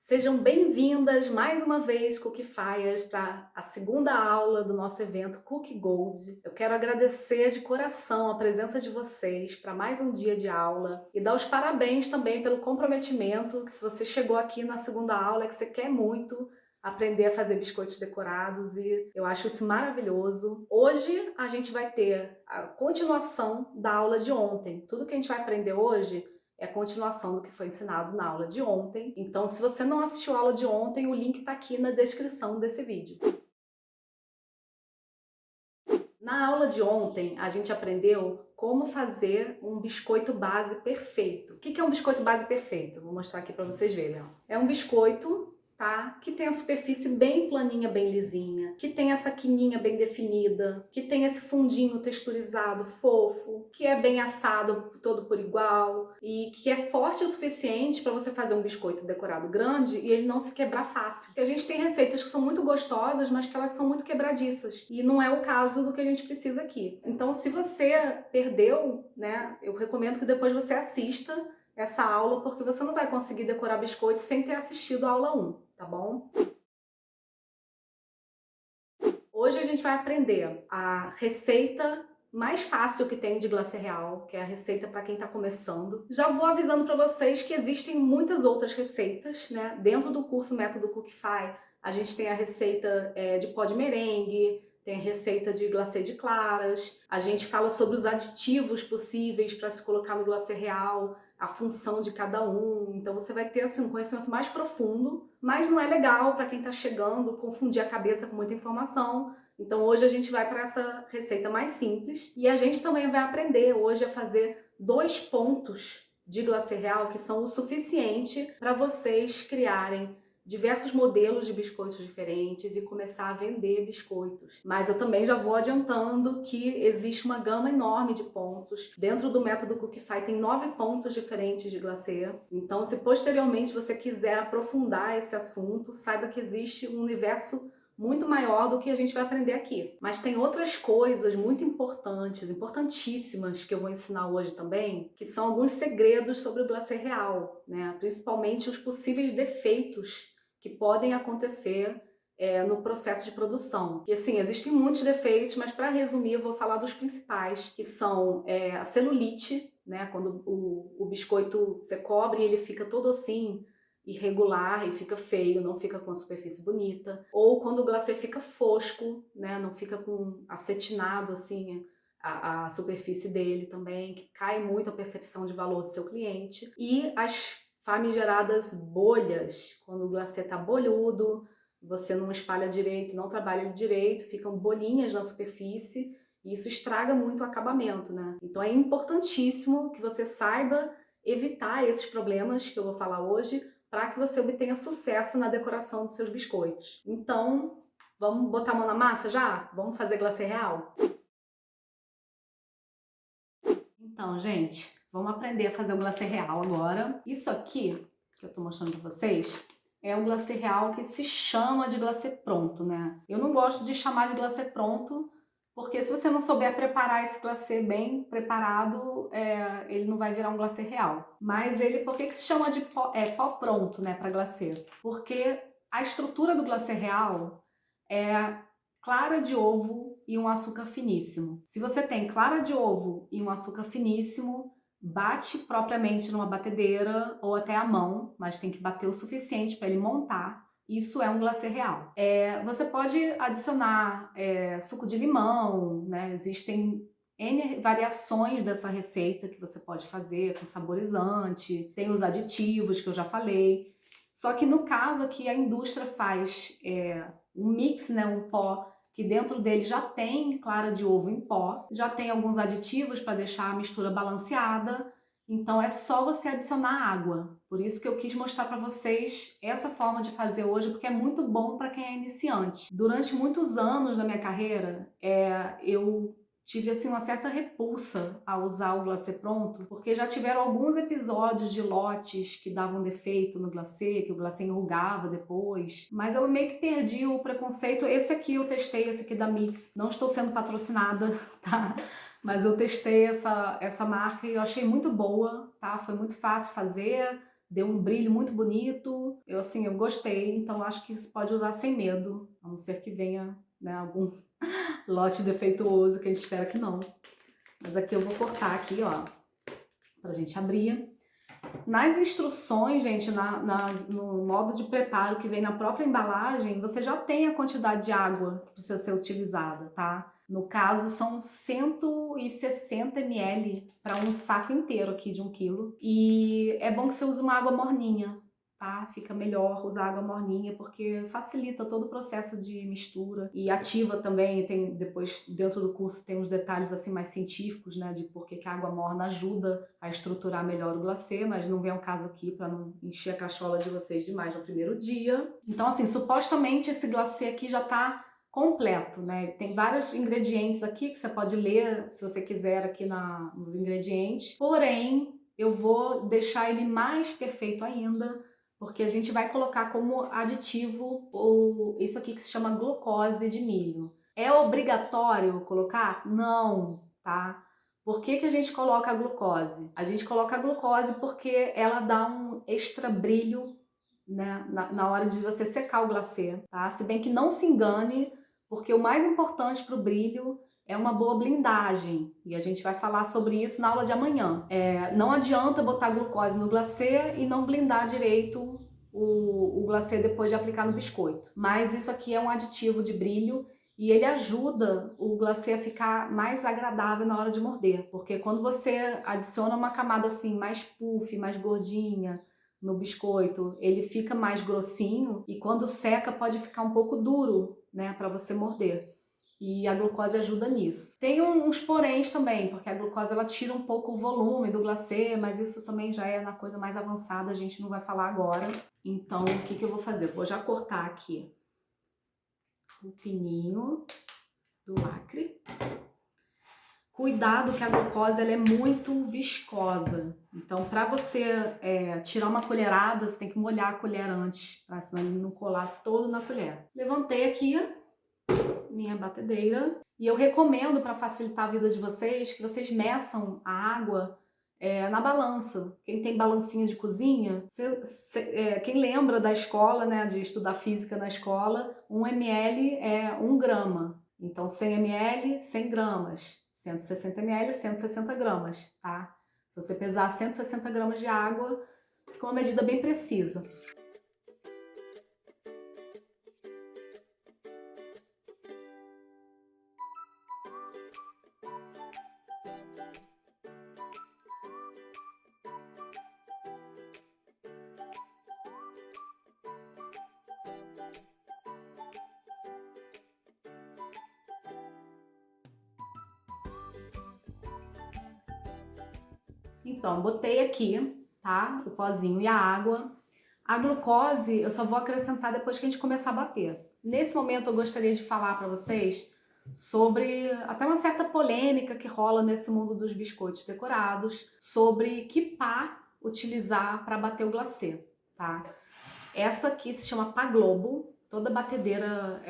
Sejam bem-vindas mais uma vez, Cookifiers, para a segunda aula do nosso evento Cookie Gold. Eu quero agradecer de coração a presença de vocês para mais um dia de aula e dar os parabéns também pelo comprometimento, que se você chegou aqui na segunda aula é que você quer muito aprender a fazer biscoitos decorados e eu acho isso maravilhoso. Hoje a gente vai ter a continuação da aula de ontem. Tudo que a gente vai aprender hoje é a continuação do que foi ensinado na aula de ontem. Então, se você não assistiu a aula de ontem, o link está aqui na descrição desse vídeo. Na aula de ontem, a gente aprendeu como fazer um biscoito base perfeito. O que é um biscoito base perfeito? Vou mostrar aqui para vocês verem. É um biscoito, tá? Que tem a superfície bem planinha, bem lisinha, que tem essa quininha bem definida, que tem esse fundinho texturizado, fofo, que é bem assado todo por igual e que é forte o suficiente para você fazer um biscoito decorado grande e ele não se quebrar fácil. Porque a gente tem receitas que são muito gostosas, mas que elas são muito quebradiças e não é o caso do que a gente precisa aqui. Então, se você perdeu, né, eu recomendo que depois você assista essa aula, porque você não vai conseguir decorar biscoito sem ter assistido a aula 1, tá bom? Hoje a gente vai aprender a receita mais fácil que tem de glacê real, que é a receita para quem está começando. Já vou avisando para vocês que existem muitas outras receitas, né? Dentro do curso Método Cookify, a gente tem a receita de pó de merengue, tem a receita de glacê de claras, a gente fala sobre os aditivos possíveis para se colocar no glacê real, a função de cada um, então você vai ter assim, um conhecimento mais profundo, mas não é legal para quem está chegando confundir a cabeça com muita informação. Então hoje a gente vai para essa receita mais simples e a gente também vai aprender hoje a fazer 2 pontos de glacê real que são o suficiente para vocês criarem diversos modelos de biscoitos diferentes e começar a vender biscoitos. Mas eu também já vou adiantando que existe uma gama enorme de pontos. Dentro do método Cookify tem 9 pontos diferentes de glacê. Então, se posteriormente você quiser aprofundar esse assunto, saiba que existe um universo muito maior do que a gente vai aprender aqui. Mas tem outras coisas muito importantes, importantíssimas, que eu vou ensinar hoje também, que são alguns segredos sobre o glacê real, né? Principalmente os possíveis defeitos que podem acontecer no processo de produção. E assim, existem muitos defeitos, mas para resumir eu vou falar dos principais, que são a celulite, né? Quando o biscoito você cobre e ele fica todo assim, irregular e fica feio, não fica com a superfície bonita. Ou quando o glacê fica fosco, né? Não fica com acetinado assim, a superfície dele também, que cai muito a percepção de valor do seu cliente. E as famigeradas bolhas, quando o glacê tá bolhudo, você não espalha direito, não trabalha ele direito, ficam bolinhas na superfície e isso estraga muito o acabamento, né? Então é importantíssimo que você saiba evitar esses problemas que eu vou falar hoje para que você obtenha sucesso na decoração dos seus biscoitos. Então, vamos botar a mão na massa já? Vamos fazer glacê real? Então, gente, vamos aprender a fazer o glacê real agora. Isso aqui, que eu tô mostrando pra vocês, é um glacê real que se chama de glacê pronto, né? Eu não gosto de chamar de glacê pronto, porque se você não souber preparar esse glacê bem preparado, ele não vai virar um glacê real. Mas ele, por que se chama de pó pronto, né, para glacê? Porque a estrutura do glacê real é clara de ovo e um açúcar finíssimo. Se você tem clara de ovo e um açúcar finíssimo, bate propriamente numa batedeira ou até à mão, mas tem que bater o suficiente para ele montar. Isso é um glacê real. Você pode adicionar suco de limão, né? Existem N variações dessa receita que você pode fazer com saborizante, tem os aditivos que eu já falei. Só que no caso aqui a indústria faz um mix, né, um pó, que dentro dele já tem clara de ovo em pó, já tem alguns aditivos para deixar a mistura balanceada, então é só você adicionar água. Por isso que eu quis mostrar para vocês essa forma de fazer hoje, porque é muito bom para quem é iniciante. Durante muitos anos da minha carreira, eu tive assim uma certa repulsa a usar o glacê pronto, porque já tiveram alguns episódios de lotes que davam defeito no glacê, que o glacê enrugava depois, mas eu meio que perdi o preconceito. Esse aqui eu testei, esse aqui da Mix, não estou sendo patrocinada, tá? Mas eu testei essa marca e eu achei muito boa, tá? Foi muito fácil fazer, deu um brilho muito bonito. Eu gostei, então acho que você pode usar sem medo, a não ser que venha, né, algum lote defeituoso, que a gente espera que não. Mas aqui eu vou cortar aqui, ó, pra gente abrir. Nas instruções, gente, no modo de preparo que vem na própria embalagem, você já tem a quantidade de água que precisa ser utilizada, tá? No caso, são 160 ml para um saco inteiro aqui de 1 quilo. E é bom que você use uma água morninha, tá? Fica melhor usar água morninha, porque facilita todo o processo de mistura e ativa também. Tem depois, dentro do curso, tem uns detalhes assim mais científicos, né, de por que a água morna ajuda a estruturar melhor o glacê, mas não vem ao caso aqui para não encher a cachola de vocês demais no primeiro dia. Então, assim, supostamente esse glacê aqui já tá completo, né? Tem vários ingredientes aqui que você pode ler, se você quiser, aqui nos ingredientes. Porém, eu vou deixar ele mais perfeito ainda, porque a gente vai colocar como aditivo isso aqui que se chama glucose de milho. É obrigatório colocar? Não, tá? Por que a gente coloca a glucose? A gente coloca a glucose porque ela dá um extra brilho, né, na hora de você secar o glacê, tá? Se bem que não se engane, porque o mais importante para o brilho é uma boa blindagem, e a gente vai falar sobre isso na aula de amanhã. Não adianta botar glucose no glacê e não blindar direito o glacê depois de aplicar no biscoito. Mas isso aqui é um aditivo de brilho e ele ajuda o glacê a ficar mais agradável na hora de morder, porque quando você adiciona uma camada assim mais puff, mais gordinha no biscoito, ele fica mais grossinho e quando seca pode ficar um pouco duro, né, para você morder. E a glucose ajuda nisso. Tem uns poréns também, porque a glucose ela tira um pouco o volume do glacê, mas isso também já é na coisa mais avançada, a gente não vai falar agora. Então, o que eu vou fazer? Vou já cortar aqui o pininho do lacre. Cuidado que a glucose ela é muito viscosa. Então, para você tirar uma colherada, você tem que molhar a colher antes, para senão ele não colar todo na colher. Levantei aqui minha batedeira e eu recomendo, para facilitar a vida de vocês, que vocês meçam a água na balança. Quem tem balancinha de cozinha, quem lembra da escola, né, de estudar física na escola, 1 ml é 1 grama. Então 100 ml, 100 gramas. 160 ml, 160 gramas, tá? Se você pesar 160 gramas de água, fica uma medida bem precisa. Então, botei aqui, tá? O pozinho e a água. A glucose eu só vou acrescentar depois que a gente começar a bater. Nesse momento eu gostaria de falar para vocês sobre até uma certa polêmica que rola nesse mundo dos biscoitos decorados, sobre que pá utilizar para bater o glacê, tá? Essa aqui se chama pá Globo. Toda batedeira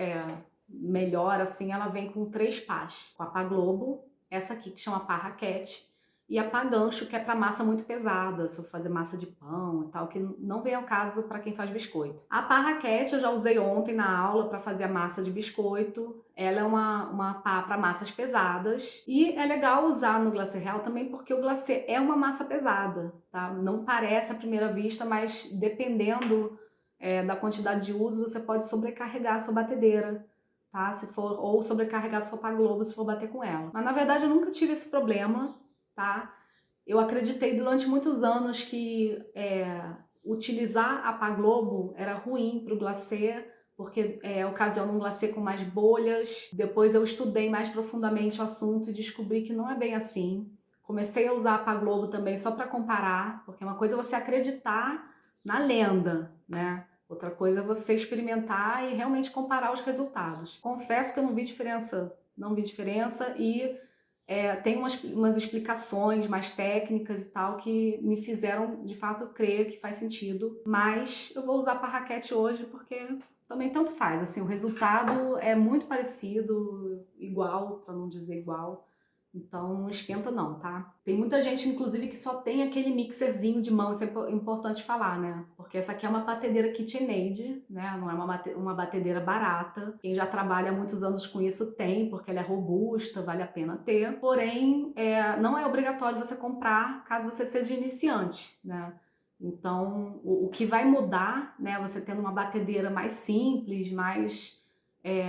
melhor assim, ela vem com 3 pás. Com a pá Globo, essa aqui que chama pá Raquete, e a pá Gancho, que é para massa muito pesada, se eu fazer massa de pão e tal, que não vem ao caso para quem faz biscoito. A pá Raquete eu já usei ontem na aula para fazer a massa de biscoito. Ela é uma pá para massas pesadas e é legal usar no glacê real também porque o glacê é uma massa pesada, tá? Não parece à primeira vista, mas dependendo da quantidade de uso, você pode sobrecarregar a sua batedeira, tá? Ou sobrecarregar a sua pá Globo se for bater com ela. Mas na verdade eu nunca tive esse problema, tá? Eu acreditei durante muitos anos que utilizar a pá Globo era ruim para o glacê, porque ocasiona um glacê com mais bolhas. Depois eu estudei mais profundamente o assunto e descobri que não é bem assim. Comecei a usar a pá Globo também só para comparar, porque uma coisa é você acreditar na lenda, né? Outra coisa é você experimentar e realmente comparar os resultados. Confesso que eu não vi diferença e tem umas explicações mais técnicas e tal que me fizeram de fato crer que faz sentido, mas eu vou usar para raquete hoje porque também tanto faz, assim, o resultado é muito parecido, igual, para não dizer igual, Então não esquenta não, tá? Tem muita gente, inclusive, que só tem aquele mixerzinho de mão, isso é importante falar, né? Porque essa aqui é uma batedeira KitchenAid, né? Não é uma batedeira barata. Quem já trabalha há muitos anos com isso tem, porque ela é robusta, vale a pena ter. Porém, não é obrigatório você comprar caso você seja iniciante, né? Então, o que vai mudar, né? Você tendo uma batedeira mais simples, mais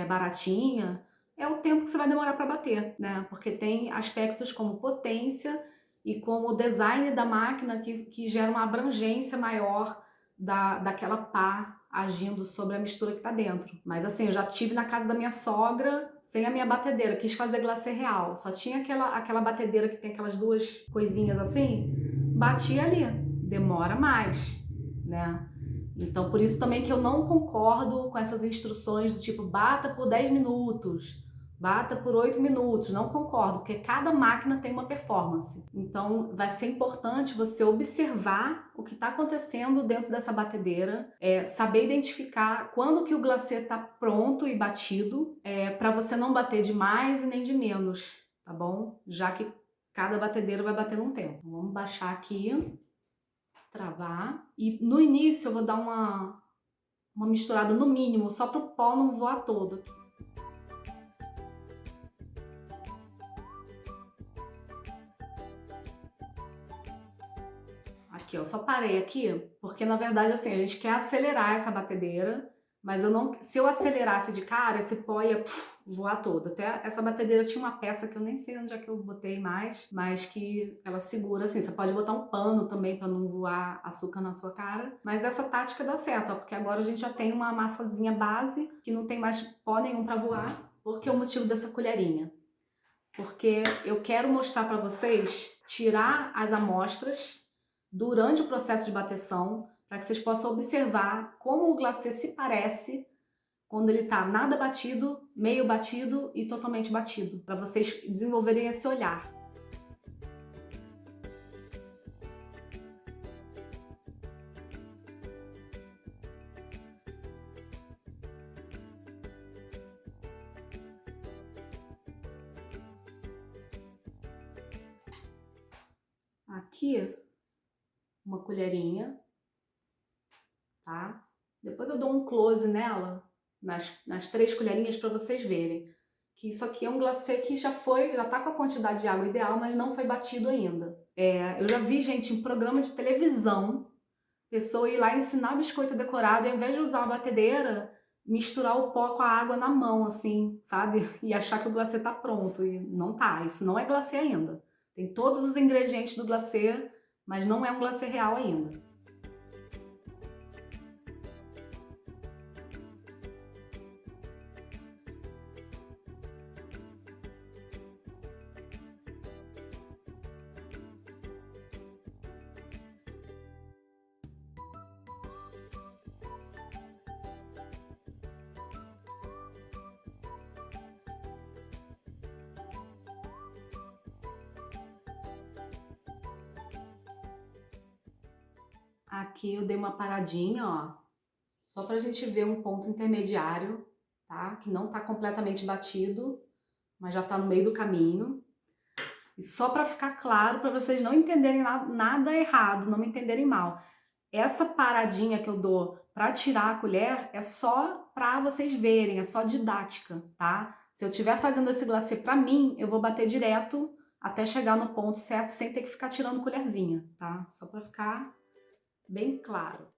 baratinha, é o tempo que você vai demorar para bater, né? Porque tem aspectos como potência e como o design da máquina que gera uma abrangência maior daquela pá agindo sobre a mistura que está dentro. Mas assim, eu já tive na casa da minha sogra sem a minha batedeira, quis fazer glacê real, só tinha aquela batedeira que tem aquelas duas coisinhas assim, batia ali, demora mais, né? Então, por isso também que eu não concordo com essas instruções do tipo bata por 10 minutos, bata por 8 minutos, não concordo, porque cada máquina tem uma performance. Então vai ser importante você observar o que está acontecendo dentro dessa batedeira, saber identificar quando que o glacê está pronto e batido, para você não bater de mais e nem de menos, tá bom? Já que cada batedeira vai bater num tempo. Vamos baixar aqui, travar, e no início eu vou dar uma misturada no mínimo, só para o pó não voar todo. Aqui, ó, só parei aqui, porque na verdade, assim, a gente quer acelerar essa batedeira, mas se eu acelerasse de cara, esse pó ia voar todo. Até essa batedeira tinha uma peça que eu nem sei onde é que eu botei mais, mas que ela segura, assim, você pode botar um pano também para não voar açúcar na sua cara, mas essa tática dá certo, ó, porque agora a gente já tem uma massazinha base, que não tem mais pó nenhum para voar. Por que o motivo dessa colherinha? Porque eu quero mostrar para vocês, tirar as amostras durante o processo de bateção, para que vocês possam observar como o glacê se parece quando ele está nada batido, meio batido e totalmente batido, para vocês desenvolverem esse olhar. Aqui, uma colherinha, tá? Depois eu dou um close nela, nas 3 colherinhas, para vocês verem que isso aqui é um glacê que já tá com a quantidade de água ideal, mas não foi batido ainda. Eu já vi, gente, em programa de televisão, pessoa ir lá ensinar biscoito decorado e ao invés de usar a batedeira, misturar o pó com a água na mão, assim, sabe? E achar que o glacê tá pronto. E não tá, isso não é glacê ainda. Tem todos os ingredientes do glacê, mas não é um glacê real ainda. Aqui eu dei uma paradinha, ó, só pra gente ver um ponto intermediário, tá? Que não tá completamente batido, mas já tá no meio do caminho. E só pra ficar claro, pra vocês não entenderem nada errado, não me entenderem mal. Essa paradinha que eu dou pra tirar a colher é só pra vocês verem, é só didática, tá? Se eu estiver fazendo esse glacê pra mim, eu vou bater direto até chegar no ponto certo, sem ter que ficar tirando colherzinha, tá? Só pra ficar bem claro.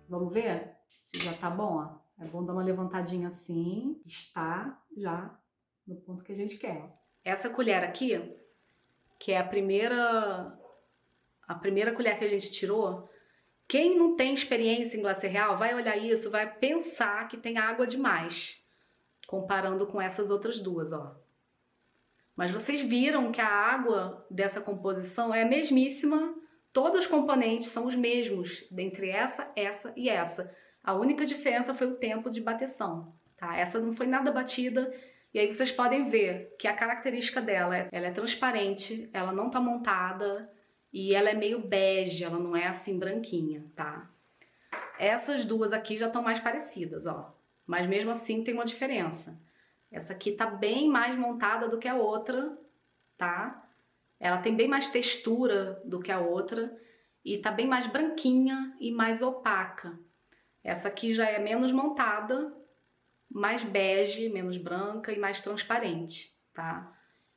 Vamos ver se já tá bom, ó. É bom dar uma levantadinha assim, está já no ponto que a gente quer. Essa colher aqui, que é a primeira colher que a gente tirou, Quem não tem experiência em glacê real vai olhar isso, vai pensar que tem água demais, comparando com essas outras duas, ó. Mas vocês viram que a água dessa composição é a mesmíssima, todos os componentes são os mesmos, dentre essa e essa. A única diferença foi o tempo de bateção, tá? Essa não foi nada batida, e aí vocês podem ver que a característica dela, ela é transparente, ela não tá montada, e ela é meio bege, ela não é assim branquinha, tá? Essas duas aqui já estão mais parecidas, ó. Mas mesmo assim tem uma diferença. Essa aqui tá bem mais montada do que a outra, tá? Ela tem bem mais textura do que a outra e tá bem mais branquinha e mais opaca. Essa aqui já é menos montada, mais bege, menos branca e mais transparente, tá?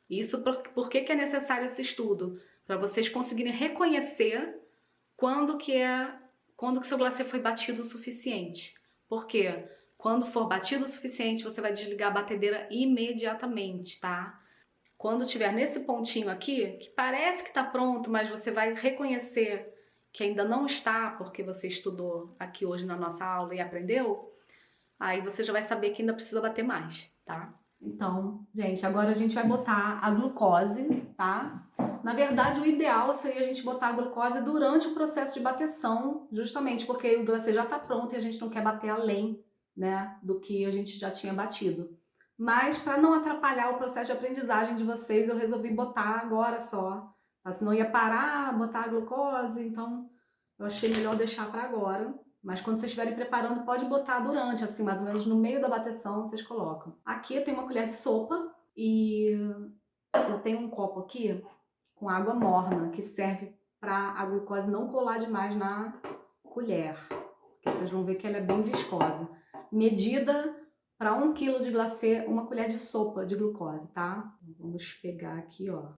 Isso por que é necessário esse estudo? Para vocês conseguirem reconhecer quando que seu glacê foi batido o suficiente. Por quê? Quando for batido o suficiente, você vai desligar a batedeira imediatamente, tá? Quando tiver nesse pontinho aqui, que parece que tá pronto, mas você vai reconhecer que ainda não está, porque você estudou aqui hoje na nossa aula e aprendeu, aí você já vai saber que ainda precisa bater mais, tá? Então, gente, agora a gente vai botar a glucose, tá? Na verdade, o ideal seria a gente botar a glucose durante o processo de bateção, justamente porque o glacê já está pronto e a gente não quer bater além, né, do que a gente já tinha batido. Mas, para não atrapalhar o processo de aprendizagem de vocês, eu resolvi botar agora só. Tá? Senão ia parar, botar a glucose, então eu achei melhor deixar para agora. Mas quando vocês estiverem preparando, pode botar durante, assim, mais ou menos no meio da bateção, vocês colocam. Aqui eu tenho uma colher de sopa e eu tenho um copo aqui com água morna, que serve para a glucose não colar demais na colher. Porque vocês vão ver que ela é bem viscosa. Medida para 1 kg de glacê, uma colher de sopa de glucose, tá? Vamos pegar aqui, ó.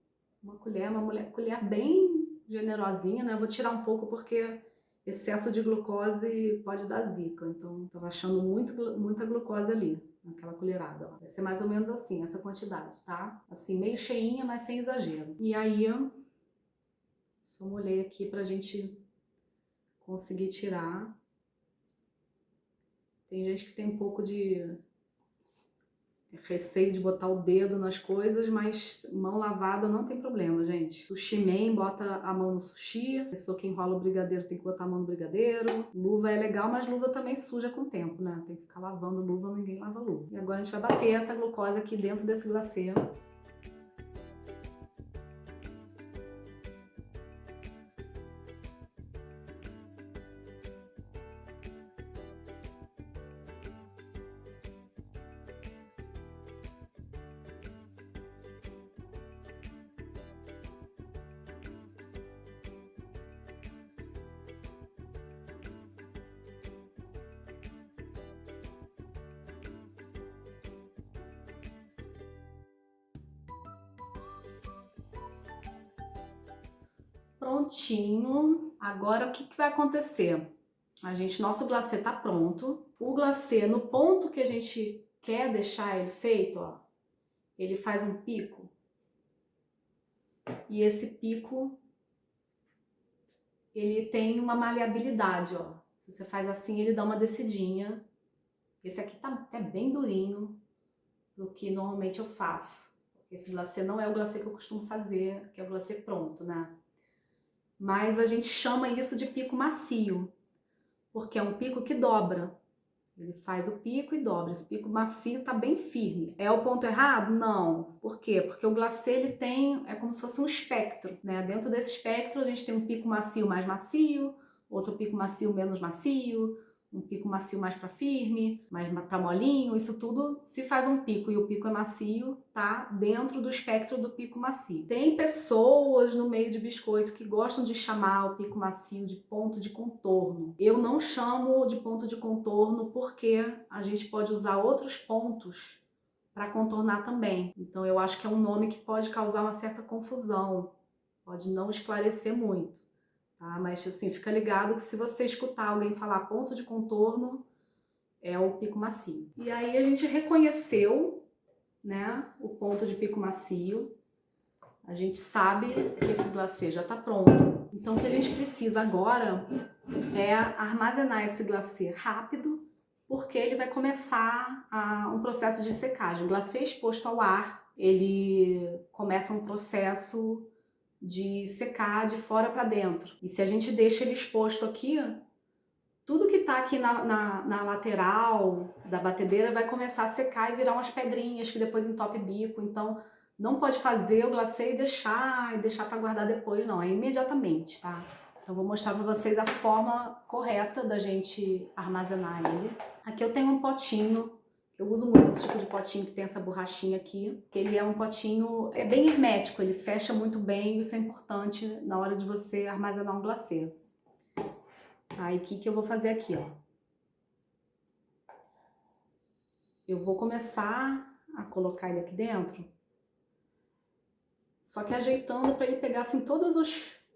Uma colher bem generosinha, né? Eu vou tirar um pouco porque excesso de glucose pode dar zica, então tava achando muita glucose ali, naquela colherada, ó. Vai ser mais ou menos assim, essa quantidade, tá? Assim, meio cheinha, mas sem exagero. E aí, só molhei aqui pra gente conseguir tirar. Tem gente que tem um pouco de receio de botar o dedo nas coisas, mas mão lavada não tem problema, gente. Sushi man, bota a mão no sushi. A pessoa que enrola o brigadeiro tem que botar a mão no brigadeiro. Luva é legal, mas luva também suja com o tempo, né? Tem que ficar lavando luva, ninguém lava luva. E agora a gente vai bater essa glucose aqui dentro desse glacê. Prontinho. Agora o que vai acontecer? Nosso glacê tá pronto. O glacê, no ponto que a gente quer deixar ele feito, ó, ele faz um pico. E esse pico, ele tem uma maleabilidade, ó. Se você faz assim, ele dá uma descidinha. Esse aqui tá até bem durinho do que normalmente eu faço. Esse glacê não é o glacê que eu costumo fazer, que é o glacê pronto, né? Mas a gente chama isso de pico macio, porque é um pico que dobra. Ele faz o pico e dobra. Esse pico macio tá bem firme. É o ponto errado? Não. Por quê? Porque o glacê, ele tem, é como se fosse um espectro, né? Dentro desse espectro a gente tem um pico macio mais macio, outro pico macio menos macio, um pico macio mais para firme, mais para molinho. Isso tudo se faz um pico e o pico é macio, tá dentro do espectro do pico macio. Tem pessoas no meio de biscoito que gostam de chamar o pico macio de ponto de contorno. Eu não chamo de ponto de contorno porque a gente pode usar outros pontos para contornar também. Então eu acho que é um nome que pode causar uma certa confusão, pode não esclarecer muito. Tá? Mas assim, fica ligado que se você escutar alguém falar ponto de contorno, é o pico macio. E aí a gente reconheceu, né, o ponto de pico macio. A gente sabe que esse glacê já tá pronto. Então o que a gente precisa agora é armazenar esse glacê rápido, porque ele vai começar um processo de secagem. O glacê exposto ao ar, ele começa um processo de secar de fora para dentro. E se a gente deixa ele exposto aqui, tudo que está aqui na lateral da batedeira vai começar a secar e virar umas pedrinhas que depois entope bico. Então não pode fazer o glacê e deixar para guardar depois, não, é imediatamente, tá? Então vou mostrar para vocês a forma correta da gente armazenar ele. Aqui eu tenho um potinho, eu uso muito esse tipo de potinho que tem essa borrachinha aqui, que ele é um potinho, é bem hermético, ele fecha muito bem e isso é importante na hora de você armazenar um glacê. Aí o que eu vou fazer aqui, ó? Eu vou começar a colocar ele aqui dentro, só que ajeitando para ele pegar assim todos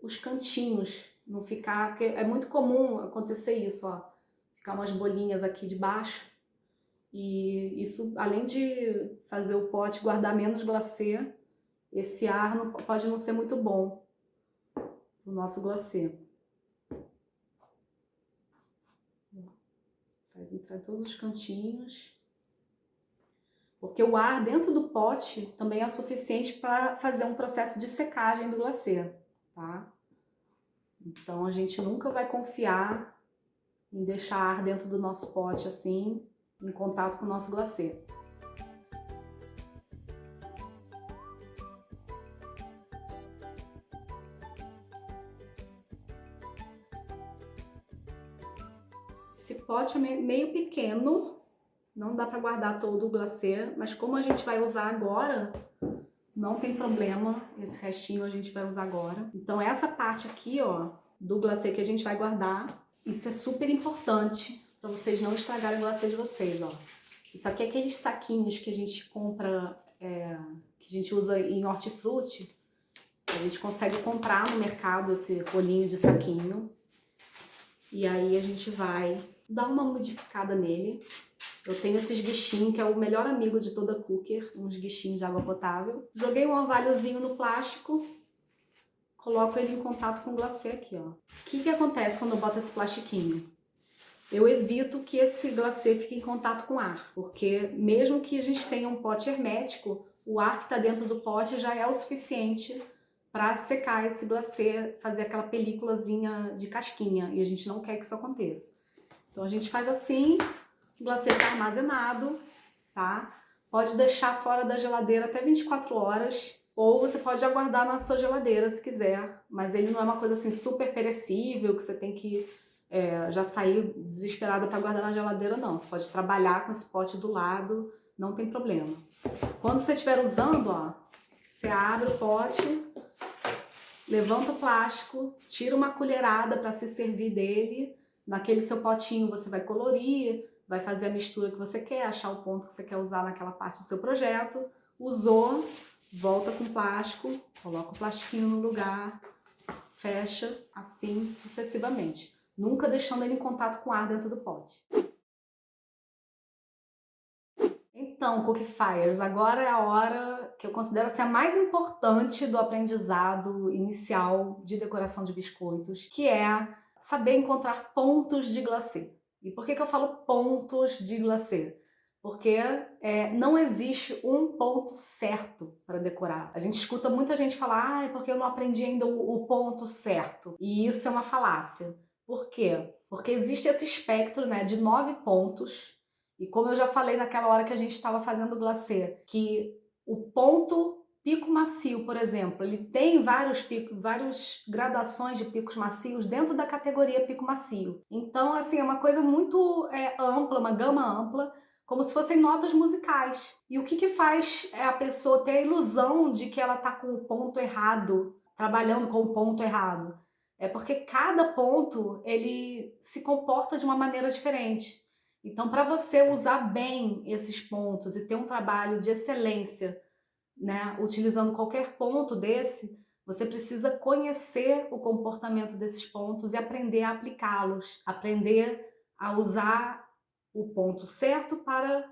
os cantinhos, não ficar, porque é muito comum acontecer isso, ó, ficar umas bolinhas aqui de baixo, e isso, além de fazer o pote guardar menos glacê, esse ar pode não ser muito bom pro nosso glacê. Faz entrar em todos os cantinhos, porque o ar dentro do pote também é suficiente para fazer um processo de secagem do glacê, tá? Então a gente nunca vai confiar em deixar ar dentro do nosso pote assim, em contato com o nosso glacê. Esse pote é meio pequeno, não dá para guardar todo o glacê, mas como a gente vai usar agora, não tem problema, esse restinho a gente vai usar agora. Então essa parte aqui, ó, do glacê que a gente vai guardar, isso é super importante para vocês não estragarem o glacê de vocês, ó. Isso aqui é aqueles saquinhos que a gente compra, que a gente usa em hortifruti. A gente consegue comprar no mercado esse rolinho de saquinho. E aí a gente vai dar uma modificada nele. Eu tenho esses guichinhos, que é o melhor amigo de toda cooker, uns guichinhos de água potável. Joguei um orvalhozinho no plástico, coloco ele em contato com o glacê aqui, ó. O que acontece quando eu boto esse plastiquinho? Eu evito que esse glacê fique em contato com ar, porque mesmo que a gente tenha um pote hermético, o ar que está dentro do pote já é o suficiente para secar esse glacê, fazer aquela películazinha de casquinha, e a gente não quer que isso aconteça. Então a gente faz assim, o glacê está armazenado, tá? Pode deixar fora da geladeira até 24 horas, ou você pode aguardar na sua geladeira se quiser, mas ele não é uma coisa assim super perecível, que você tem que já sair desesperada para guardar na geladeira, não. Você pode trabalhar com esse pote do lado, não tem problema. Quando você estiver usando, ó, você abre o pote, levanta o plástico, tira uma colherada para se servir dele. Naquele seu potinho você vai colorir, vai fazer a mistura que você quer, achar o ponto que você quer usar naquela parte do seu projeto. Usou, volta com o plástico, coloca o plastiquinho no lugar, fecha, assim sucessivamente. Nunca deixando ele em contato com ar dentro do pote. Então, Cookifiers, agora é a hora que eu considero ser a mais importante do aprendizado inicial de decoração de biscoitos, que é saber encontrar pontos de glacê. E por que eu falo pontos de glacê? Porque não existe um ponto certo para decorar. A gente escuta muita gente falar, é porque eu não aprendi ainda o ponto certo. E isso é uma falácia. Por quê? Porque existe esse espectro, né, de 9 pontos. E como eu já falei naquela hora que a gente estava fazendo o glacê, que o ponto pico macio, por exemplo, ele tem várias gradações de picos macios dentro da categoria pico macio. Então, assim, é uma coisa muito ampla, uma gama ampla, como se fossem notas musicais. E o que faz a pessoa ter a ilusão de que ela está com o ponto errado, trabalhando com o ponto errado? É porque cada ponto, ele se comporta de uma maneira diferente. Então, para você usar bem esses pontos e ter um trabalho de excelência, né, utilizando qualquer ponto desse, você precisa conhecer o comportamento desses pontos e aprender a aplicá-los, aprender a usar o ponto certo para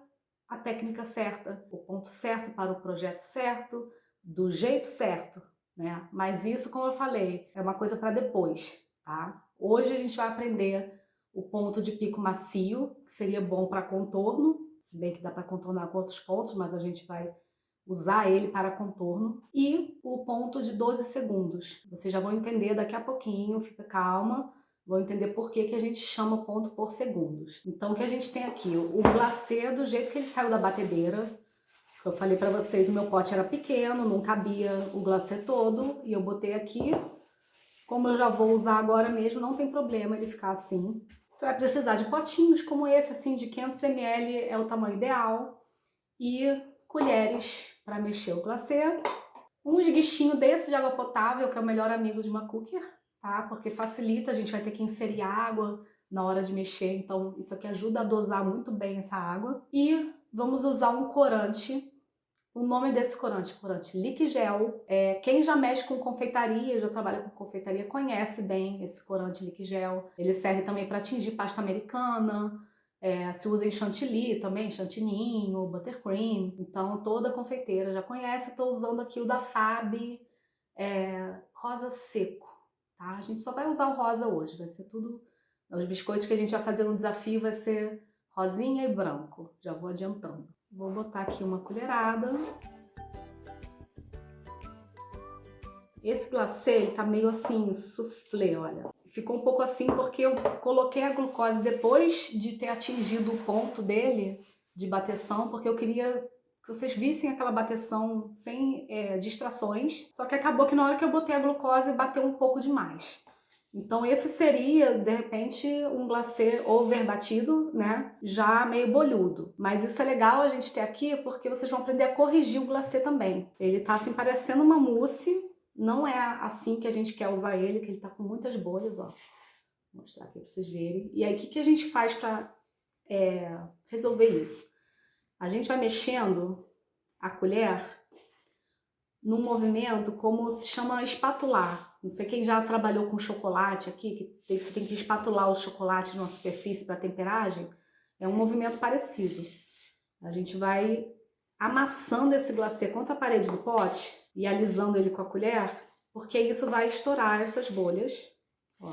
a técnica certa, o ponto certo para o projeto certo, do jeito certo, né? Mas isso, como eu falei, é uma coisa para depois, tá? Hoje a gente vai aprender o ponto de pico macio, que seria bom para contorno, se bem que dá para contornar com outros pontos, mas a gente vai usar ele para contorno, e o ponto de 12 segundos. Vocês já vão entender daqui a pouquinho, fica calma, vão entender por que a gente chama ponto por segundos. Então o que a gente tem aqui, o glacê do jeito que ele saiu da batedeira. Eu falei para vocês, o meu pote era pequeno, não cabia o glacê todo, e eu botei aqui. Como eu já vou usar agora mesmo, não tem problema ele ficar assim. Você vai precisar de potinhos como esse, assim, de 500 ml é o tamanho ideal. E colheres para mexer o glacê. Um esguichinho desse de água potável, que é o melhor amigo de uma cooker, tá? Porque facilita, a gente vai ter que inserir água na hora de mexer, então isso aqui ajuda a dosar muito bem essa água. E vamos usar um corante. O nome desse corante, corante Liquigel. Quem já mexe com confeitaria, já trabalha com confeitaria, conhece bem esse corante Liquigel. Ele serve também para tingir pasta americana, se usa em chantilly também, chantininho, buttercream. Então toda confeiteira já conhece. Estou usando aqui o da Fab, rosa seco, tá? A gente só vai usar o rosa hoje, vai ser tudo... Os biscoitos que a gente vai fazer no desafio vai ser rosinha e branco, já vou adiantando. Vou botar aqui uma colherada. Esse glacê, ele tá meio assim, soufflé, olha. Ficou um pouco assim porque eu coloquei a glucose depois de ter atingido o ponto dele de bateção, porque eu queria que vocês vissem aquela bateção sem distrações. Só que acabou que na hora que eu botei a glucose, bateu um pouco demais. Então esse seria, de repente, um glacê over batido, né? Já meio bolhudo. Mas isso é legal a gente ter aqui porque vocês vão aprender a corrigir o glacê também. Ele tá assim parecendo uma mousse, não é assim que a gente quer usar ele, que ele tá com muitas bolhas, ó. Vou mostrar aqui pra vocês verem. E aí o que a gente faz pra resolver isso? A gente vai mexendo a colher num movimento como se chama espatular. Não sei quem já trabalhou com chocolate aqui, que você tem que espatular o chocolate numa superfície para temperagem. É um movimento parecido. A gente vai amassando esse glacê contra a parede do pote e alisando ele com a colher, porque isso vai estourar essas bolhas. Ó.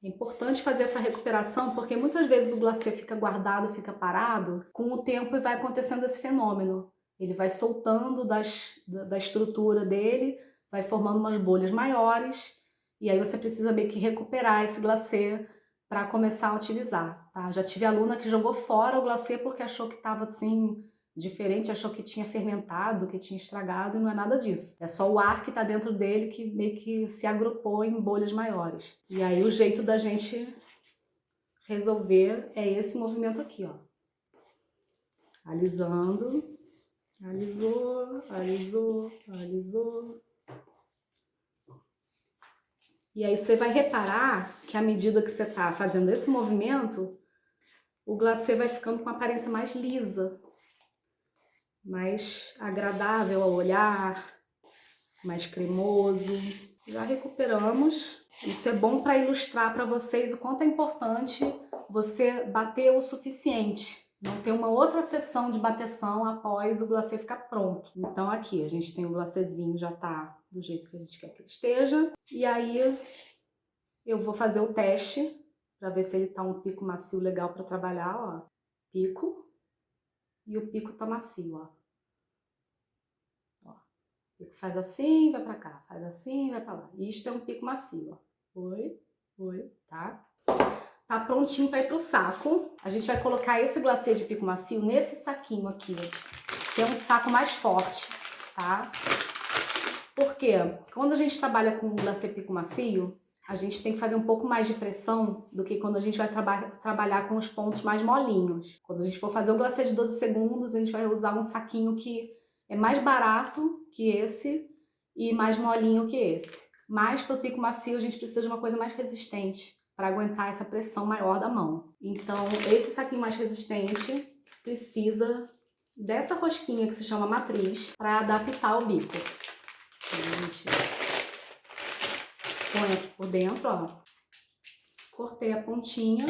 É importante fazer essa recuperação porque muitas vezes o glacê fica guardado, fica parado, com o tempo e vai acontecendo esse fenômeno. Ele vai soltando da estrutura dele, vai formando umas bolhas maiores, e aí você precisa meio que recuperar esse glacê para começar a utilizar, tá? Já tive aluna que jogou fora o glacê porque achou que estava assim diferente, achou que tinha fermentado, que tinha estragado, e não é nada disso. É só o ar que está dentro dele que meio que se agrupou em bolhas maiores. E aí o jeito da gente resolver é esse movimento aqui, ó. Alisando. Alisou, alisou, alisou. E aí você vai reparar que à medida que você tá fazendo esse movimento, o glacê vai ficando com uma aparência mais lisa, mais agradável ao olhar, mais cremoso. Já recuperamos. Isso é bom para ilustrar para vocês o quanto é importante você bater o suficiente. Não ter uma outra sessão de bateção após o glacê ficar pronto. Então aqui a gente tem o glacêzinho, já tá do jeito que a gente quer que ele esteja. E aí eu vou fazer o teste para ver se ele tá um pico macio legal para trabalhar, ó. Pico. E o pico tá macio, ó. Ó. O pico faz assim, vai para cá. Faz assim, vai para lá. E isto é um pico macio, ó. Foi, tá? Tá prontinho para ir pro saco. A gente vai colocar esse glacê de pico macio nesse saquinho aqui, que é um saco mais forte, tá? Porque quando a gente trabalha com glacê pico macio, a gente tem que fazer um pouco mais de pressão do que quando a gente vai trabalhar com os pontos mais molinhos. Quando a gente for fazer o glacê de 12 segundos, a gente vai usar um saquinho que é mais barato que esse e mais molinho que esse. Mas para o pico macio a gente precisa de uma coisa mais resistente para aguentar essa pressão maior da mão. Então esse saquinho mais resistente precisa dessa rosquinha que se chama matriz para adaptar o bico. A gente põe aqui por dentro, ó. Cortei a pontinha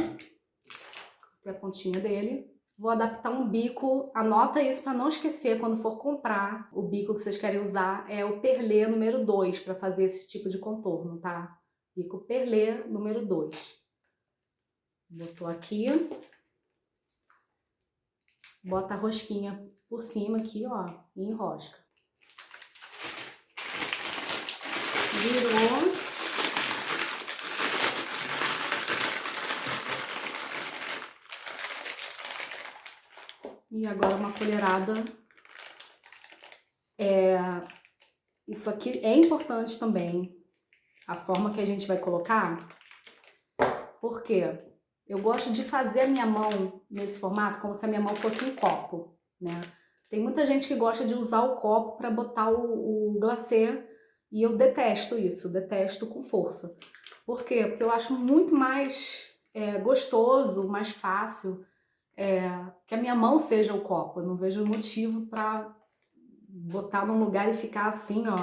dele. Vou adaptar um bico, anota isso para não esquecer quando for comprar. O bico que vocês querem usar é o Perlé número 2 para fazer esse tipo de contorno, tá? Bico Perlé número 2. Botou aqui. Bota a rosquinha por cima aqui, ó, e enrosca. Virou. E agora uma colherada. Isso aqui é importante também, a forma que a gente vai colocar, porque eu gosto de fazer a minha mão nesse formato como se a minha mão fosse um copo, né? Tem muita gente que gosta de usar o copo para botar o glacê e eu detesto isso, detesto com força. Por quê? Porque eu acho muito mais gostoso, mais fácil que a minha mão seja o copo. Eu não vejo motivo para botar num lugar e ficar assim, ó,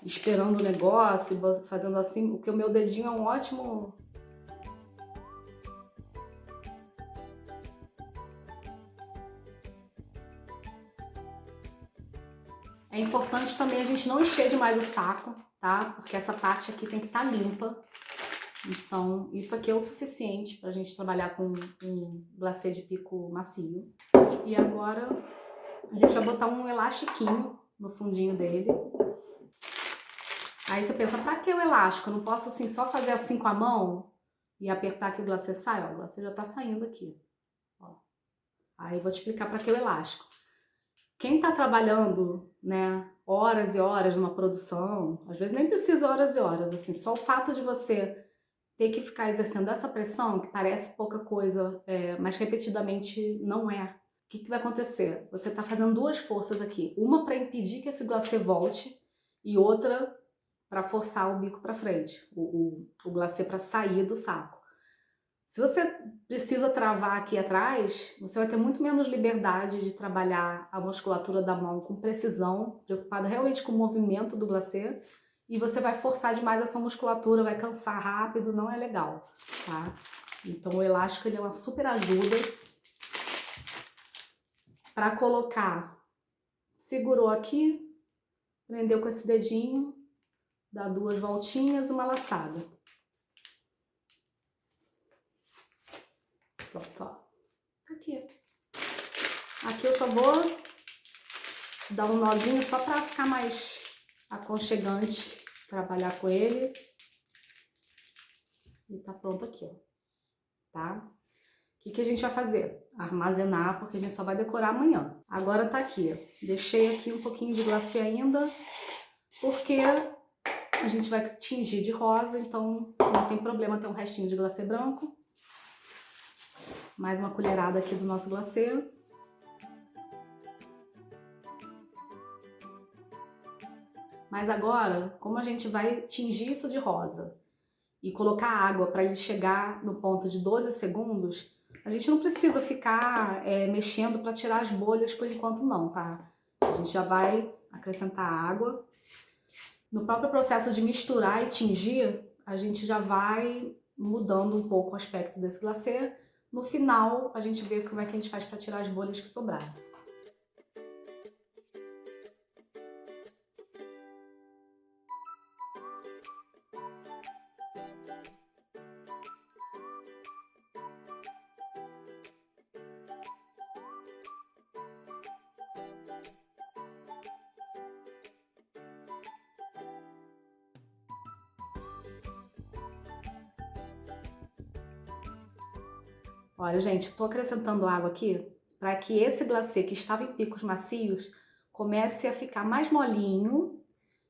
esperando o negócio, fazendo assim, porque o meu dedinho é um ótimo... É importante também a gente não encher demais o saco, tá? Porque essa parte aqui tem que estar limpa. Então, isso aqui é o suficiente pra gente trabalhar com um glacê de pico macio. E agora a gente vai botar um elastiquinho no fundinho dele. Aí você pensa, pra que o elástico? Eu não posso assim só fazer assim com a mão e apertar que o glacê sai? Ó, o glacê já tá saindo aqui. Ó. Aí vou te explicar pra que o elástico. Quem tá trabalhando, né, horas e horas numa produção, às vezes nem precisa horas e horas, assim, só o fato de você ter que ficar exercendo essa pressão, que parece pouca coisa, mas repetidamente não é. O que vai acontecer? Você está fazendo duas forças aqui. Uma para impedir que esse glacê volte e outra para forçar o bico para frente, o glacê para sair do saco. Se você precisa travar aqui atrás, você vai ter muito menos liberdade de trabalhar a musculatura da mão com precisão, preocupada realmente com o movimento do glacê, e você vai forçar demais a sua musculatura, vai cansar rápido, não é legal, tá? Então o elástico ele é uma super ajuda para colocar. Segurou aqui, prendeu com esse dedinho, dá duas voltinhas, uma laçada. Pronto, ó. Aqui. Aqui eu só vou dar um nozinho só para ficar mais aconchegante trabalhar com ele. E tá pronto aqui, ó. Tá? O que a gente vai fazer? Armazenar, porque a gente só vai decorar amanhã. Agora tá aqui, ó. Deixei aqui um pouquinho de glacê ainda, porque a gente vai tingir de rosa, então não tem problema ter um restinho de glacê branco. Mais uma colherada aqui do nosso glacê. Mas agora, como a gente vai tingir isso de rosa e colocar água para ele chegar no ponto de 12 segundos, a gente não precisa ficar mexendo para tirar as bolhas por enquanto não, tá? A gente já vai acrescentar água. No próprio processo de misturar e tingir, a gente já vai mudando um pouco o aspecto desse glacê. No final, a gente vê como é que a gente faz para tirar as bolhas que sobraram. Olha, gente, estou acrescentando água aqui para que esse glacê que estava em picos macios comece a ficar mais molinho.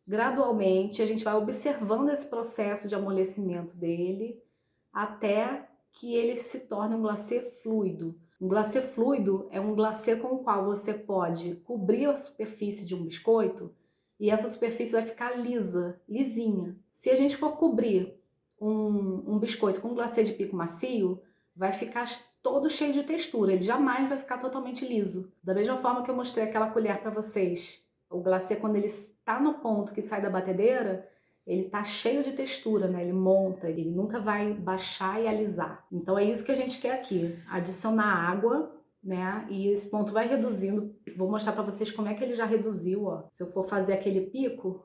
Gradualmente, a gente vai observando esse processo de amolecimento dele até que ele se torne um glacê fluido. Um glacê fluido é um glacê com o qual você pode cobrir a superfície de um biscoito e essa superfície vai ficar lisa, lisinha. Se a gente for cobrir um biscoito com glacê de pico macio, vai ficar todo cheio de textura, ele jamais vai ficar totalmente liso. Da mesma forma que eu mostrei aquela colher para vocês, o glacê quando ele está no ponto que sai da batedeira, ele tá cheio de textura, né? Ele monta, ele nunca vai baixar e alisar. Então é isso que a gente quer aqui, adicionar água né? E esse ponto vai reduzindo. Vou mostrar pra vocês como é que ele já reduziu, ó. Se eu for fazer aquele pico,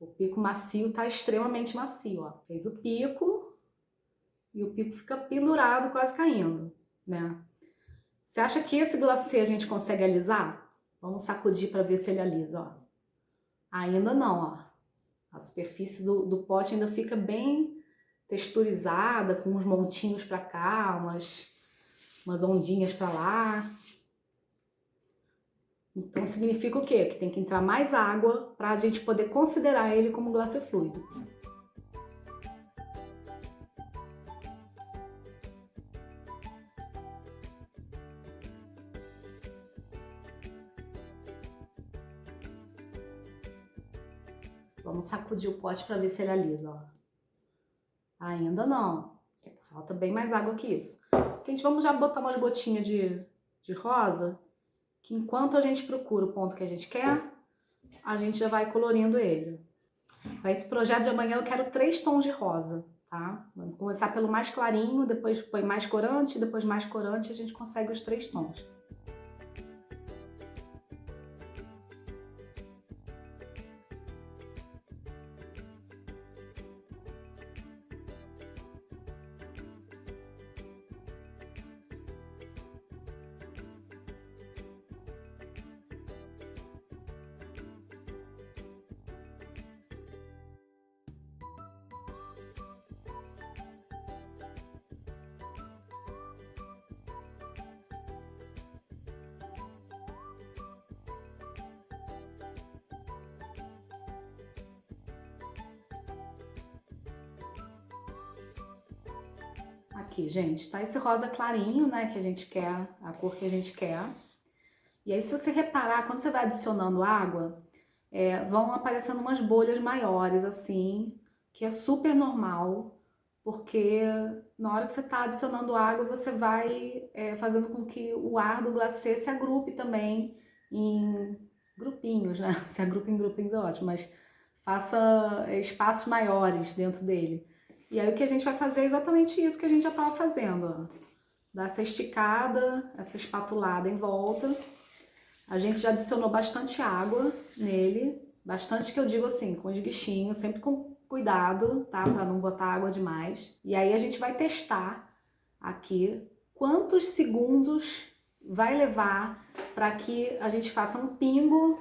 o pico macio tá extremamente macio, ó. Fez o pico e o pico fica pendurado, quase caindo, né? Você acha que esse glacê a gente consegue alisar? Vamos sacudir para ver se ele alisa, ó. Ainda não, ó. A superfície do pote ainda fica bem texturizada, com uns montinhos para cá, umas ondinhas para lá. Então significa o quê? Que tem que entrar mais água para a gente poder considerar ele como glacê fluido. Vamos sacudir o pote para ver se ele alisa, ó. Ainda não. Falta bem mais água que isso. Gente, vamos já botar umas gotinhas de rosa, que enquanto a gente procura o ponto que a gente quer, a gente já vai colorindo ele. Para esse projeto de amanhã eu quero 3 tons de rosa, tá? Vamos começar pelo mais clarinho, depois põe mais corante, depois mais corante, e a gente consegue os 3 tons. Aqui, gente, tá esse rosa clarinho, né, que a gente quer, a cor que a gente quer. E aí, se você reparar, quando você vai adicionando água, vão aparecendo umas bolhas maiores, assim, que é super normal, porque na hora que você tá adicionando água, você vai fazendo com que o ar do glacê se agrupe também em grupinhos, né? Se agrupe em grupinhos é ótimo, mas faça espaços maiores dentro dele. E aí o que a gente vai fazer é exatamente isso que a gente já estava fazendo, ó. Dar essa esticada, essa espatulada em volta. A gente já adicionou bastante água nele, bastante que eu digo assim, com esguichinho, sempre com cuidado, tá? Para não botar água demais. E aí a gente vai testar aqui quantos segundos vai levar para que a gente faça um pingo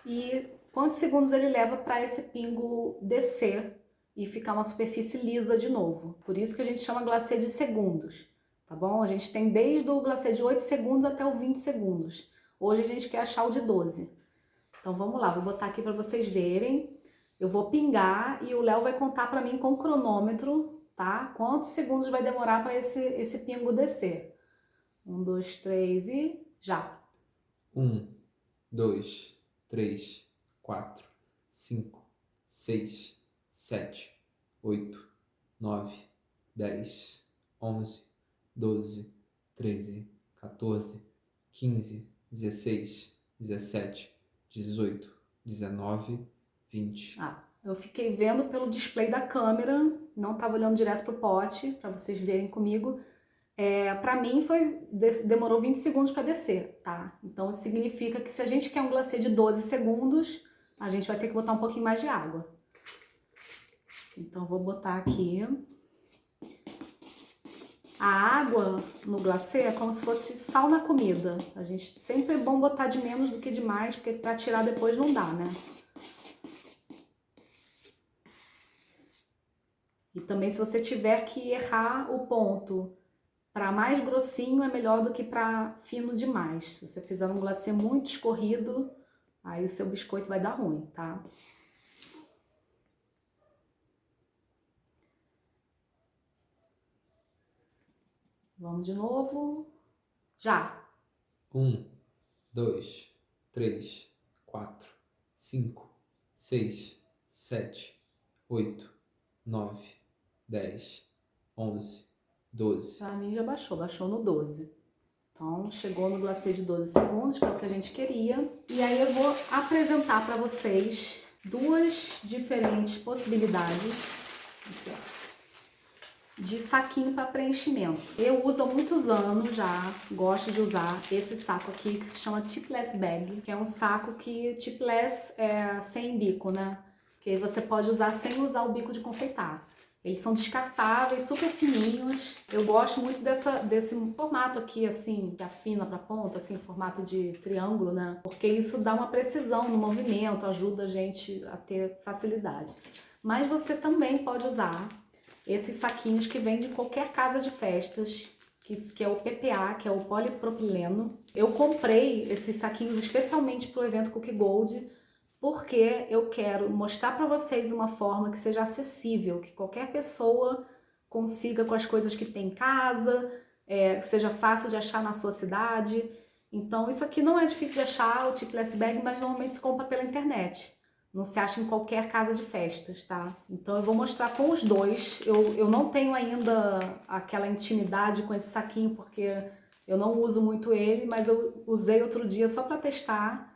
e quantos segundos ele leva para esse pingo descer e ficar uma superfície lisa de novo. Por isso que a gente chama glacê de segundos, tá bom? A gente tem desde o glacê de 8 segundos até o 20 segundos. Hoje a gente quer achar o de 12. Então vamos lá, vou botar aqui para vocês verem. Eu vou pingar e o Léo vai contar para mim com o cronômetro, tá? Quantos segundos vai demorar para esse pingo descer. 1, 2, 3 e já. 1, 2, 3, 4, 5, 6, 7, 8, 9, 10, 11, 12, 13, 14, 15, 16, 17, 18, 19, 20. Eu fiquei vendo pelo display da câmera, não estava olhando direto pro pote, para vocês verem comigo. Para mim demorou 20 segundos para descer, tá? Então isso significa que se a gente quer um glacê de 12 segundos, a gente vai ter que botar um pouquinho mais de água. Então vou botar aqui. A água no glacê é como se fosse sal na comida. A gente sempre é bom botar de menos do que de mais, porque para tirar depois não dá, né? E também se você tiver que errar o ponto para mais grossinho é melhor do que para fino demais. Se você fizer um glacê muito escorrido, aí o seu biscoito vai dar ruim, tá? Vamos de novo. Já! 1, 2, 3, 4, 5, 6, 7, 8, 9, 10, 11, 12. Pra mim já baixou no 12. Então chegou no glacê de 12 segundos, que é o que a gente queria. E aí eu vou apresentar para vocês duas diferentes possibilidades. Aqui, ó. de saquinho para preenchimento. Eu uso há muitos anos já, gosto de usar esse saco aqui que se chama Tipless Bag, que é um saco que Tipless é sem bico, né? Que você pode usar sem usar o bico de confeitar. Eles são descartáveis, super fininhos. Eu gosto muito desse formato aqui, assim, que afina pra ponta, assim, formato de triângulo, né? Porque isso dá uma precisão no movimento, ajuda a gente a ter facilidade. Mas você também pode usar esses saquinhos que vêm de qualquer casa de festas, que é o PPA, que é o polipropileno. Eu comprei esses saquinhos especialmente para o evento Cookie Gold, porque eu quero mostrar para vocês uma forma que seja acessível, que qualquer pessoa consiga com as coisas que tem em casa, que seja fácil de achar na sua cidade. Então isso aqui não é difícil de achar, o Tipless Bag, mas normalmente se compra pela internet. Não se acha em qualquer casa de festas, tá? Então eu vou mostrar com os dois. Eu não tenho ainda aquela intimidade com esse saquinho, porque eu não uso muito ele, mas eu usei outro dia só para testar.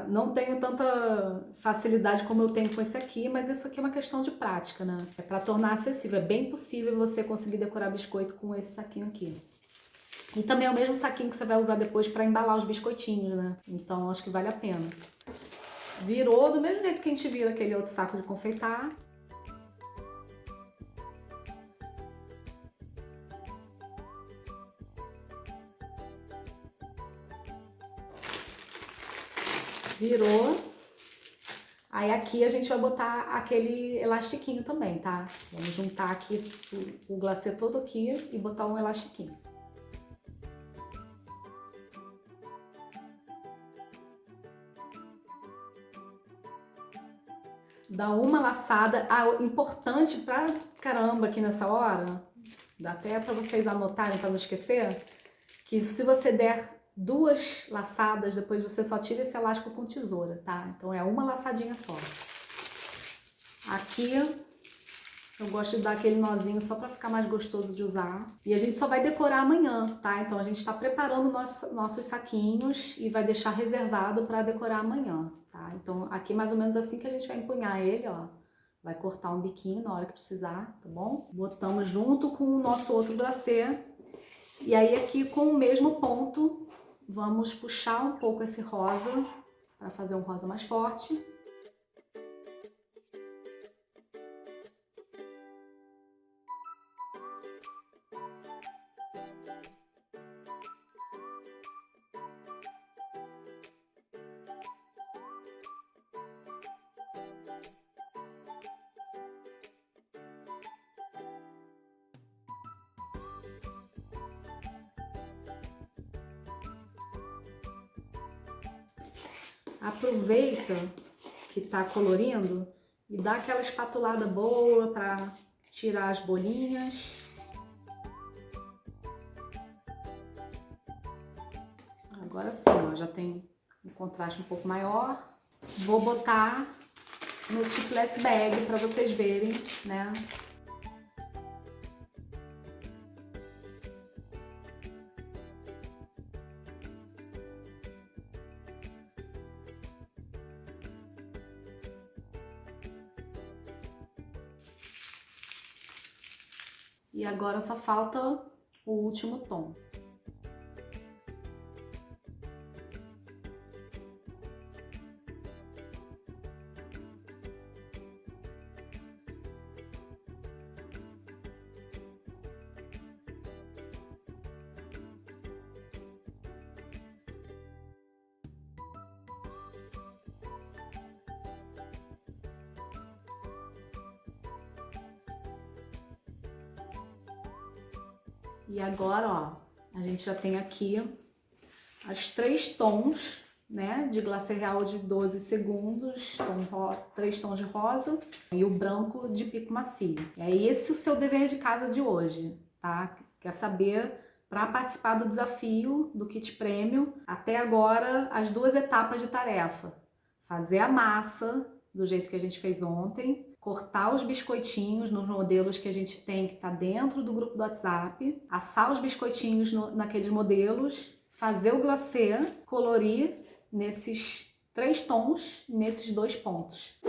Não tenho tanta facilidade como eu tenho com esse aqui, mas isso aqui é uma questão de prática, né? É para tornar acessível. É bem possível você conseguir decorar biscoito com esse saquinho aqui. E também é o mesmo saquinho que você vai usar depois para embalar os biscoitinhos, né? Então acho que vale a pena. Virou do mesmo jeito que a gente vira aquele outro saco de confeitar. Virou. Aí aqui a gente vai botar aquele elastiquinho também, tá? Vamos juntar aqui o glacê todo aqui e botar um elastiquinho. Dá uma laçada. Importante pra caramba aqui nessa hora, dá até pra vocês anotarem pra não esquecer, que se você der 2 laçadas, depois você só tira esse elástico com tesoura, tá? Então é uma laçadinha só. Aqui eu gosto de dar aquele nozinho só pra ficar mais gostoso de usar. E a gente só vai decorar amanhã, tá? Então a gente tá preparando nossos saquinhos e vai deixar reservado pra decorar amanhã, tá? Então aqui mais ou menos assim que a gente vai empunhar ele, ó. Vai cortar um biquinho na hora que precisar, tá bom? Botamos junto com o nosso outro glacê. E aí aqui com o mesmo ponto, vamos puxar um pouco esse rosa para fazer um rosa mais forte. Aproveita que tá colorindo e dá aquela espatulada boa para tirar as bolinhas. Agora sim, ó, já tem um contraste um pouco maior. Vou botar no Tipless Bag para vocês verem, né? E agora só falta o último tom. E agora, ó, a gente já tem aqui as 3 tons, né, de glacê real de 12 segundos, 3 tons de rosa e o branco de pico macio. É esse o seu dever de casa de hoje, tá? Quer saber, para participar do desafio do kit prêmio, até agora as 2 etapas de tarefa. Fazer a massa do jeito que a gente fez ontem, cortar os biscoitinhos nos modelos que a gente tem que tá dentro do grupo do WhatsApp, assar os biscoitinhos naqueles modelos, fazer o glacê, colorir nesses 3 tons, nesses 2 pontos.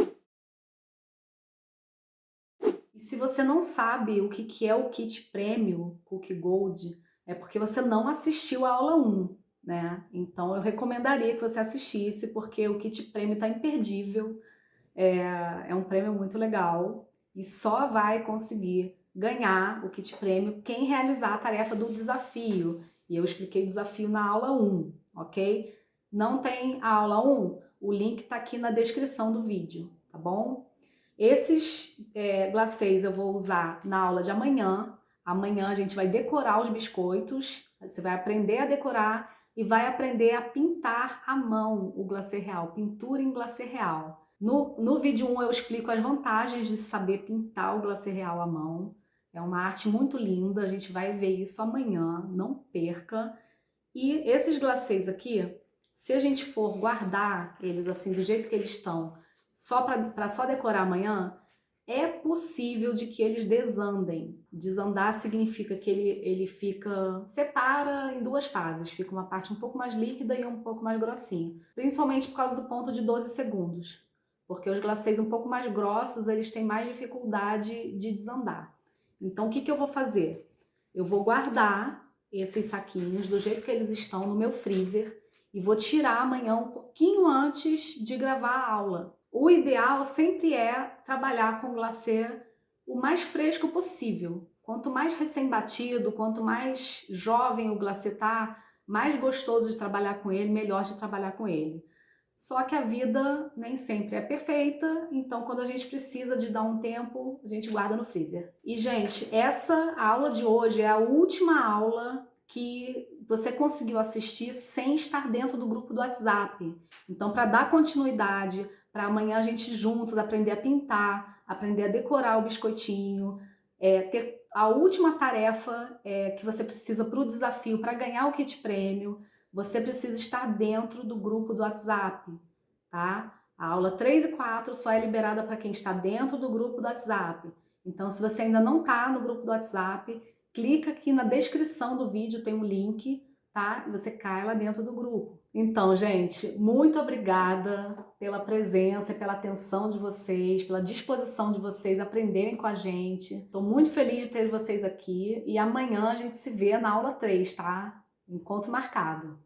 E se você não sabe o que é o kit prêmio Cookie Gold, é porque você não assistiu a aula 1, né? Então eu recomendaria que você assistisse, porque o kit prêmio está imperdível, é um prêmio muito legal e só vai conseguir ganhar o kit prêmio quem realizar a tarefa do desafio. E eu expliquei o desafio na aula 1, ok? Não tem a aula 1? O link está aqui na descrição do vídeo, tá bom? Esses glacês eu vou usar na aula de amanhã. Amanhã a gente vai decorar os biscoitos, você vai aprender a decorar e vai aprender a pintar à mão o glacê real, pintura em glacê real. No vídeo 1 eu explico as vantagens de saber pintar o glacê real à mão. É uma arte muito linda, a gente vai ver isso amanhã, não perca. E esses glacês aqui, se a gente for guardar eles assim do jeito que eles estão, só para só decorar amanhã, é possível de que eles desandem. Desandar significa que ele separa em duas fases, fica uma parte um pouco mais líquida e um pouco mais grossinha, principalmente por causa do ponto de 12 segundos, porque os glacês um pouco mais grossos, eles têm mais dificuldade de desandar. Então o que eu vou fazer? Eu vou guardar esses saquinhos do jeito que eles estão no meu freezer e vou tirar amanhã um pouquinho antes de gravar a aula. O ideal sempre é trabalhar com glacê o mais fresco possível. Quanto mais recém-batido, quanto mais jovem o glacê tá, mais gostoso de trabalhar com ele, melhor de trabalhar com ele. Só que a vida nem sempre é perfeita, então quando a gente precisa de dar um tempo, a gente guarda no freezer. E, gente, essa aula de hoje é a última aula que você conseguiu assistir sem estar dentro do grupo do WhatsApp. Então, para dar continuidade, para amanhã a gente juntos aprender a pintar, aprender a decorar o biscoitinho, ter a última tarefa que você precisa para o desafio, para ganhar o kit prêmio, você precisa estar dentro do grupo do WhatsApp, tá? A aula 3 e 4 só é liberada para quem está dentro do grupo do WhatsApp. Então, se você ainda não está no grupo do WhatsApp, clica aqui na descrição do vídeo, tem um link, tá? E você cai lá dentro do grupo. Então, gente, muito obrigada pela presença e pela atenção de vocês, pela disposição de vocês aprenderem com a gente. Estou muito feliz de ter vocês aqui e amanhã a gente se vê na aula 3, tá? Encontro marcado.